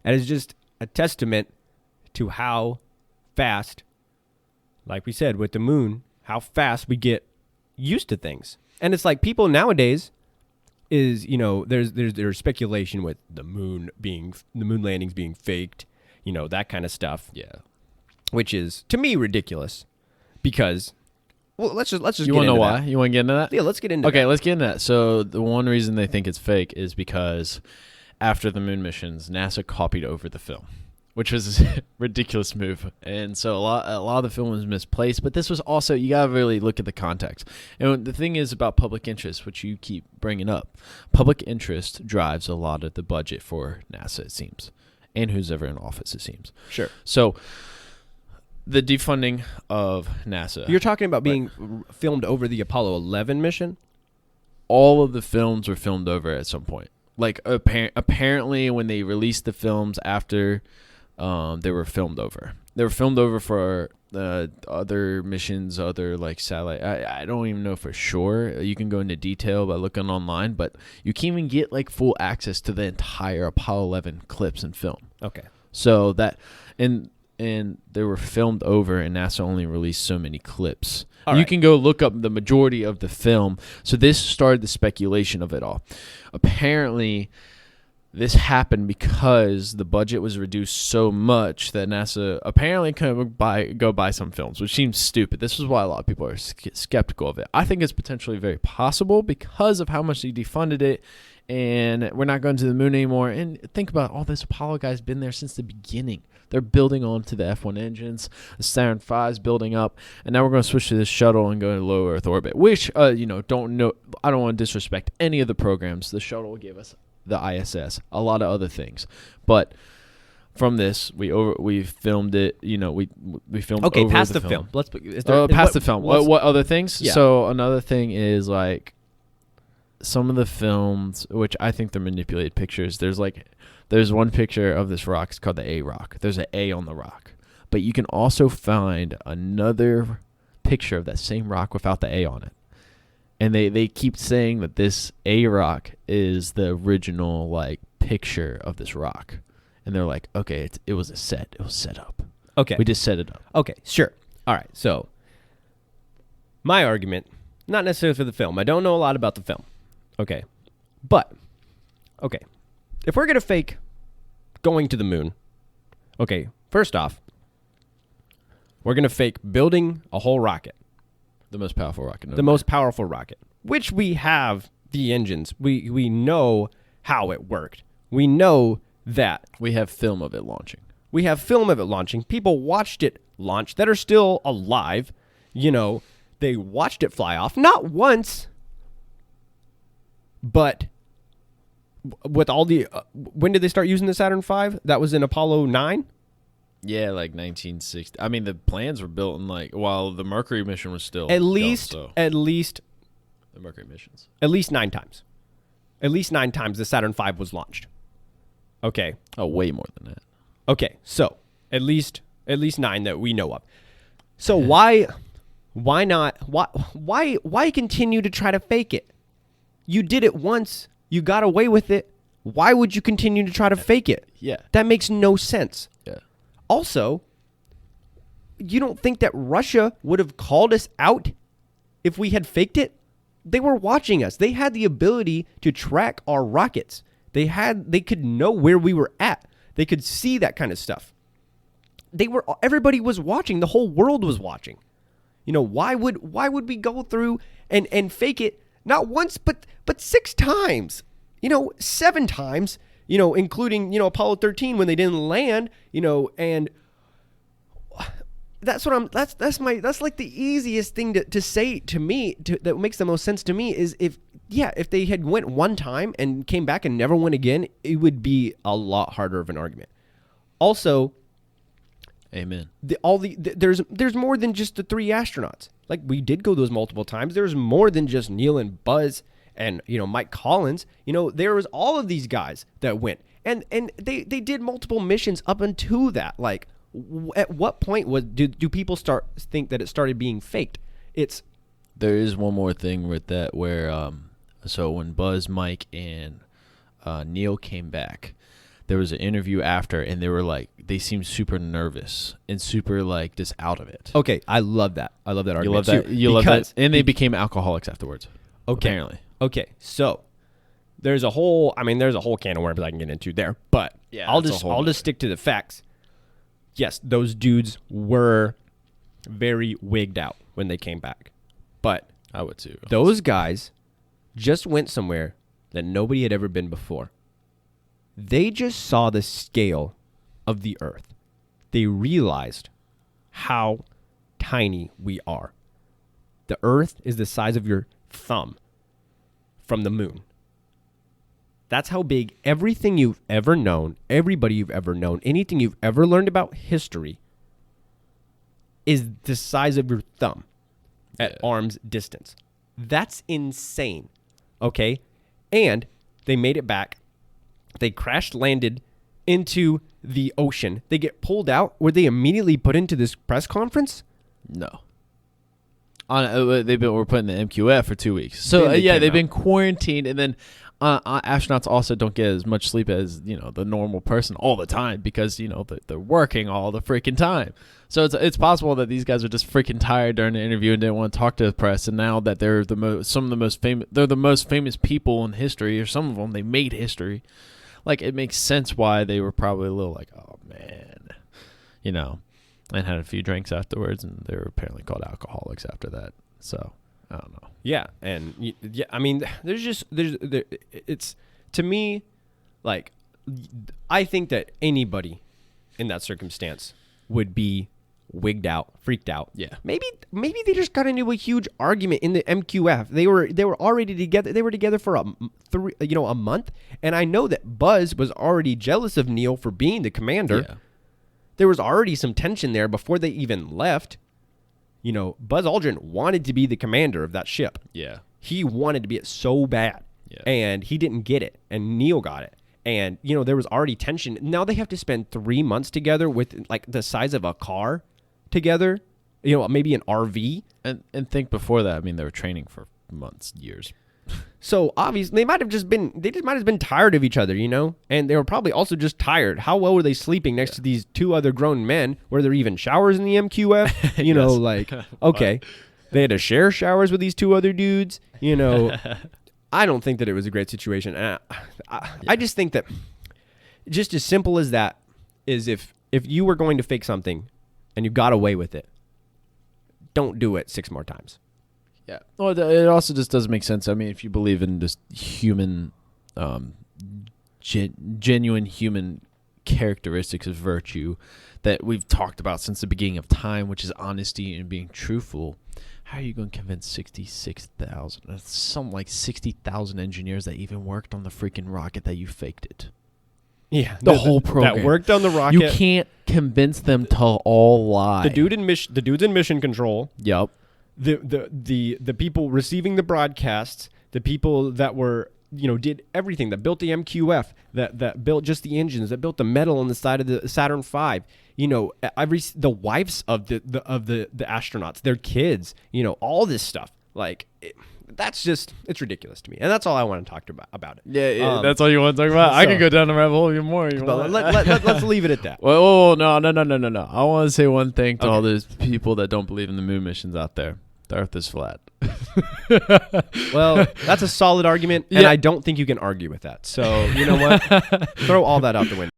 And it's just a testament to how fast, like we said with the moon, how fast we get used to things. And it's like people nowadays is, there's speculation with the moon landings being faked, that kind of stuff. Yeah. Which is, to me, ridiculous because, well, let's just You want to know why? You want to get into that? Yeah, let's get into that. Okay, let's get into that. So the one reason they think it's fake is because after the moon missions, NASA copied over the film, which was a ridiculous move. And so a lot of the film was misplaced, but this was also, you got to really look at the context. And the thing is about public interest, which you keep bringing up, public interest drives a lot of the budget for NASA, it seems, and who's ever in office, it seems. Sure. So the defunding of NASA. You're talking about being filmed over the Apollo 11 mission? All of the films were filmed over at some point. Like apparently when they released the films after they were filmed over. They were filmed over for other missions, other like satellite. I don't even know for sure. You can go into detail by looking online, but you can't even get like full access to the entire Apollo 11 clips and film. Okay. So that and they were filmed over, and NASA only released so many clips. You can go look up the majority of the film. So this started the speculation of it all. Apparently, this happened because the budget was reduced so much that NASA apparently couldn't go buy some films, which seems stupid. This is why a lot of people are skeptical of it. I think it's potentially very possible because of how much they defunded it, and we're not going to the moon anymore. And think about all this Apollo guys been there since the beginning. They're building on to the F1 engines. The Saturn V is building up, and now we're going to switch to this shuttle and go to low Earth orbit. Which, don't know. I don't want to disrespect any of the programs. The shuttle gave us the ISS, a lot of other things, but from this we filmed it. We filmed. Okay, over past the the film. film. Past the film. What other things? Yeah. So another thing is like some of the films, which I think they're manipulated pictures. There's one picture of this rock. It's called the A rock. There's an A on the rock. But you can also find another picture of that same rock without the A on it. And they keep saying that this A rock is the original like picture of this rock. And they're like, okay, it was a set. It was set up. Okay. We just set it up. Okay, sure. All right. So my argument, not necessarily for the film. I don't know a lot about the film. Okay. But, okay. If we're going to fake going to the moon, okay, first off, we're going to fake building a whole rocket. The most powerful rocket. Most powerful rocket, which we have the engines. We know how it worked. We know that. We have film of it launching. People watched it launch that are still alive. They watched it fly off. Not once, but with all the when did they start using the Saturn V? That was in Apollo 9? Yeah, like 1960. I mean, the plans were built in while the Mercury mission was still at least the Mercury missions. At least 9 times. At least 9 times the Saturn V was launched. Okay. Oh, way more than that. Okay, so at least 9 that we know of. So why continue to try to fake it? You did it once. You got away with it. Why would you continue to try to fake it? Yeah. That makes no sense. Yeah. Also, you don't think that Russia would have called us out if we had faked it? They were watching us. They had the ability to track our rockets. They could know where we were at. They could see that kind of stuff. Everybody was watching. The whole world was watching. Why would we go through and fake it not once but 6 times? 7 times, including, Apollo 13 when they didn't land, and that's like the easiest thing to say to me that makes the most sense to me is if they had went one time and came back and never went again, it would be a lot harder of an argument. Also, amen. There's more than just the 3 astronauts. Like, we did go those multiple times. There's more than just Neil and Buzz and Mike Collins. There was all of these guys that went, and they did multiple missions up until that. Like, at what point do people think that it started being faked? There is one more thing with that where so when Buzz, Mike, and Neil came back, there was an interview after, and they were like, they seemed super nervous and super like just out of it. Okay, I love that. I love that argument. You love that. too, You love because- that. And they became alcoholics afterwards. Okay. Apparently. Okay, so there's a whole can of worms I can get into there, but Yeah, I'll that's a whole just stick to the facts. Yes, those dudes were very wigged out when they came back, but I would too. those guys just went somewhere that nobody had ever been before. They just saw the scale of the Earth. They realized how tiny we are. The Earth is the size of your thumb from the moon. That's how big everything you've ever known, everybody you've ever known, anything you've ever learned about history is the size of your thumb at arm's distance. That's insane. Okay? And they made it back. They crash landed into the ocean. They get pulled out. Were they immediately put into this press conference? No. We're put in the MQF for 2 weeks. So Then they came they've out. been quarantined, and then astronauts also don't get as much sleep as the normal person all the time because they're working all the freaking time. So it's possible that these guys are just freaking tired during the interview and didn't want to talk to the press. And now that they're the most famous people in history, or some of them, they made history. Like, it makes sense why they were probably a little like, oh man, and had a few drinks afterwards, and they were apparently called alcoholics after that. So I don't know. Yeah, and yeah, I mean, it's to me, like, I think that anybody in that circumstance would be wigged out, freaked out. Yeah. Maybe they just got into a huge argument in the MQF. They were already together. They were together for a month, and I know that Buzz was already jealous of Neil for being the commander. Yeah. There was already some tension there before they even left. Buzz Aldrin wanted to be the commander of that ship. Yeah. He wanted to be it so bad. Yeah. And he didn't get it. And Neil got it. And, there was already tension. Now they have to spend 3 months together with, like, the size of a car together. Maybe an RV. And think before that, I mean, they were training for months, years. So, obviously, they might have just been tired of each other, And they were probably also just tired. How well were they sleeping next to these two other grown men? Were there even showers in the MQF? Yes. Okay. They had to share showers with these two other dudes. I don't think that it was a great situation. And I just think that just as simple as that is if you were going to fake something and you got away with it, don't do it 6 more times. Yeah. Well, it also just doesn't make sense. I mean, if you believe in just human, genuine human characteristics of virtue that we've talked about since the beginning of time, which is honesty and being truthful, how are you going to convince 66,000, something like 60,000 engineers that even worked on the freaking rocket that you faked it? Yeah, The whole program. that worked on the rocket. You can't convince them to all lie. The dude's in mission control. Yep. The people receiving the broadcasts, the people that were did everything, that built the MQF, that built just the engines, that built the metal on the side of the Saturn V. The wives of the astronauts, their kids. All this stuff. Like, it's ridiculous to me, and that's all I want to talk about it. Yeah, that's all you want to talk about. I could go down the rabbit hole even more. But let's leave it at that. Whoa, no. I want to say one thing to all those people that don't believe in the moon missions out there. The Earth is flat. Well, that's a solid argument, and I don't think you can argue with that. So, you know what? Throw all that out the window.